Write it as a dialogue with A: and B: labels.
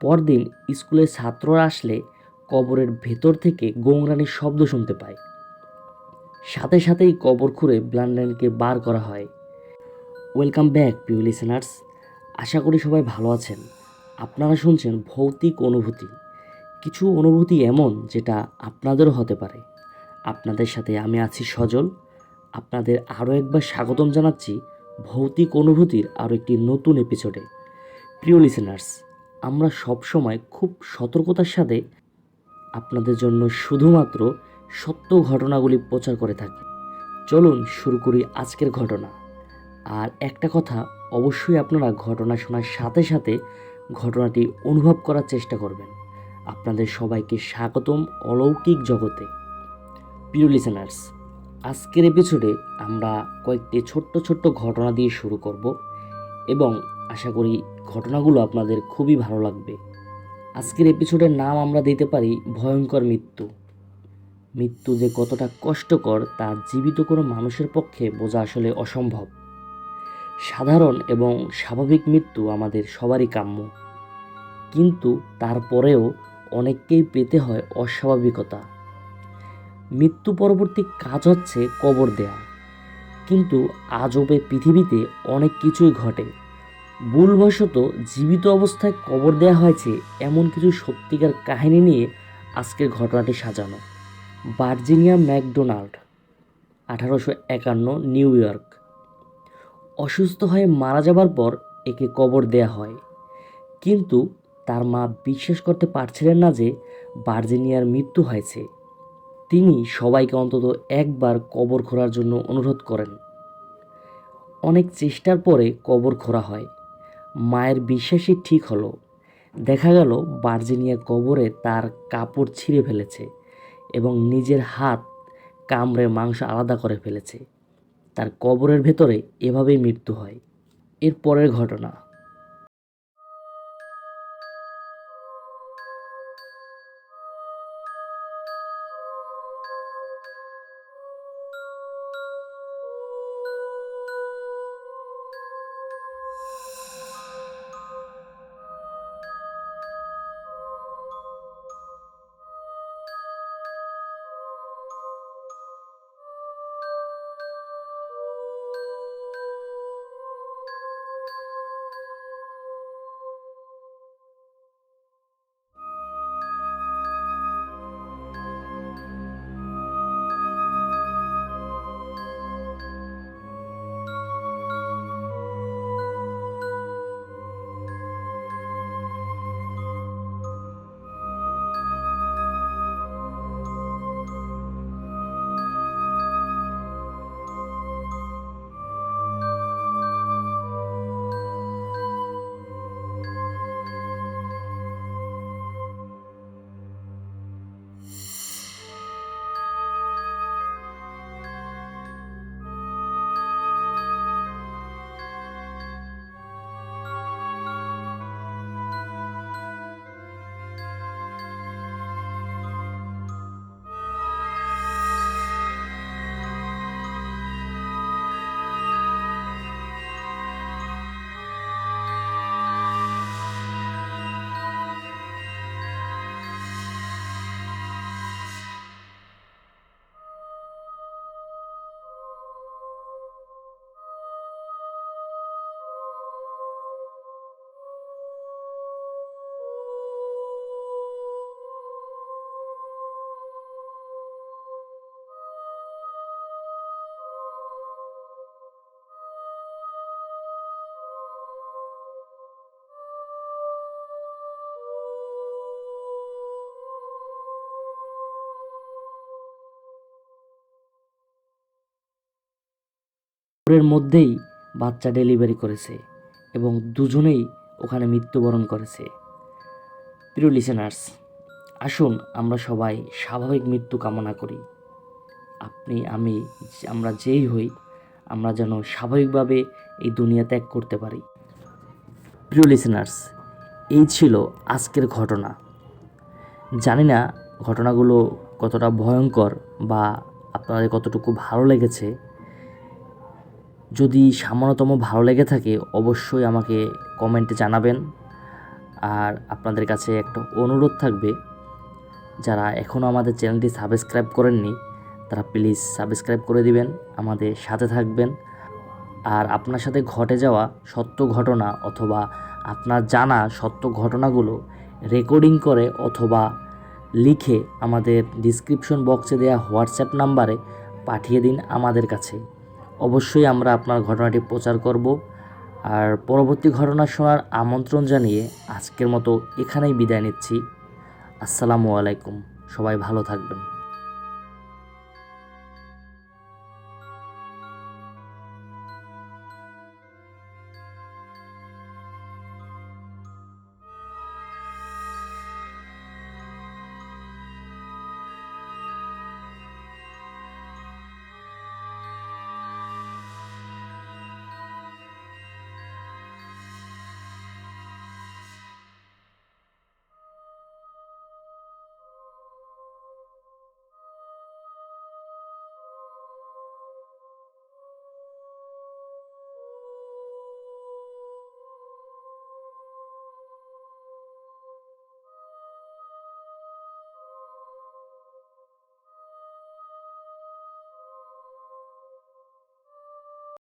A: পরদিন স্কুলে ছাত্ররা আসলে কবরের ভেতর থেকে গোংরানির শব্দ শুনতে পায়। সাথে সাথেই কবর খুঁড়ে ব্লান্ডানকে বার করা হয়। ওয়েলকাম ব্যাক প্রিয় লিসেনার্স, আশা করি সবাই ভালো আছেন। আপনারা শুনছেন ভৌতিক অনুভূতি। কিছু অনুভূতি এমন যেটা আপনাদেরও হতে পারে। আপনাদের সাথে আমি আছি সজল। আপনাদের আরও একবার স্বাগতম জানাচ্ছি ভৌতিক অনুভূতির আরও একটি নতুন এপিসোডে। প্রিয় লিসেনার্স, আমরা সবসময় খুব সতর্কতার সাথে আপনাদের জন্য শুধুমাত্র সত্য ঘটনাগুলি প্রচার করে থাকি। চলুন শুরু করি আজকের ঘটনা। আর একটা কথা, অবশ্যই আপনারা ঘটনা শোনার সাথে সাথে ঘটনাটি অনুভব করার চেষ্টা করবেন। আপনাদের সবাইকে স্বাগতম অলৌকিক জগতে। প্রিয় লিসেনার্স, আজকের এপিসোডে আমরা কয়েকটি ছোট্ট ছোট্ট ঘটনা দিয়ে শুরু করব এবং আশা করি ঘটনাগুলো আপনাদের খুবই ভালো লাগবে। আজকের এপিসোডের নাম আমরা দিতে পারি ভয়ঙ্কর মৃত্যু। মৃত্যু যে কতটা কষ্টকর তা জীবিত কোনো মানুষের পক্ষে বোঝা আসলে অসম্ভব। সাধারণ এবং স্বাভাবিক মৃত্যু আমাদের সবারই কাম্য, কিন্তু তারপরেও অনেককেই পেতে হয় অস্বাভাবিকতা। মৃত্যু পরবর্তী কাজ হচ্ছে কবর দেয়া, কিন্তু আজবে পৃথিবীতে অনেক কিছুই ঘটে। ভুলবশত জীবিত অবস্থায় কবর দেওয়া হয়েছে এমন কিছু সত্যিকার কাহিনী নিয়ে আজকের ঘটনাটি সাজানো। Virginia McDonald, 1851, New York. অসুস্থ হয়ে মারা যাবার পর একে কবর দেয়া হয়, কিন্তু তার মা বিশ্বাস করতে পারছিলেন না যে ভার্জিনিয়ার মৃত্যু হয়েছে। তিনি সবাইকে অন্তত একবার কবর খোঁড়ার জন্য অনুরোধ করেন। অনেক চেষ্টার পরে কবর খোঁড়া হয়। মায়ের বিশ্বাসই ঠিক হলো। দেখা গেল ভার্জিনিয়া কবরে তার কাপড় ছিঁড়ে ফেলেছে এবং নিজের হাত কামড়ে মাংস আলাদা করে ফেলেছে। তার কবরের ভেতরে এভাবেই মৃত্যু হয়। এর পরের ঘটনা। এর মধ্যেই বাচ্চা ডেলিভারি করেছে এবং দুজনেই ওখানে মৃত্যুবরণ করেছে। প্রিয় লিসেনার্স, আসুন আমরা সবাই স্বাভাবিক মৃত্যু কামনা করি। আপনি, আমি, আমরা যেই হই, আমরা যেন স্বাভাবিকভাবে এই দুনিয়া ত্যাগ করতে পারি। প্রিয় লিসেনার্স, এই ছিল আজকের ঘটনা। জানি না ঘটনাগুলো কতটা ভয়ঙ্কর বা আপনাদের কতটুকু ভালো লেগেছে। যদি সামান্যতম ভালো লেগে থাকে অবশ্যই আমাকে কমেন্টে জানাবেন। আর আপনাদের কাছে একটা অনুরোধ থাকবে, যারা এখনও আমাদের চ্যানেলটি সাবস্ক্রাইব করেননি তারা প্লিজ সাবস্ক্রাইব করে দিবেন, আমাদের সাথে থাকবেন। আর আপনার সাথে ঘটে যাওয়া সত্য ঘটনা অথবা আপনার জানা সত্য ঘটনাগুলো রেকর্ডিং করে অথবা লিখে আমাদের ডিসক্রিপশন বক্সে দেওয়া হোয়াটসঅ্যাপ নাম্বারে পাঠিয়ে দিন আমাদের কাছে। অবশ্যই আমরা আপনার ঘটনাটি প্রচার করব। আর পরবর্তী ঘটনা শোনার আমন্ত্রণ জানিয়ে আজকের মতো এখানেই বিদায় নিচ্ছি। আসসালামু আলাইকুম, সবাই ভালো থাকবেন।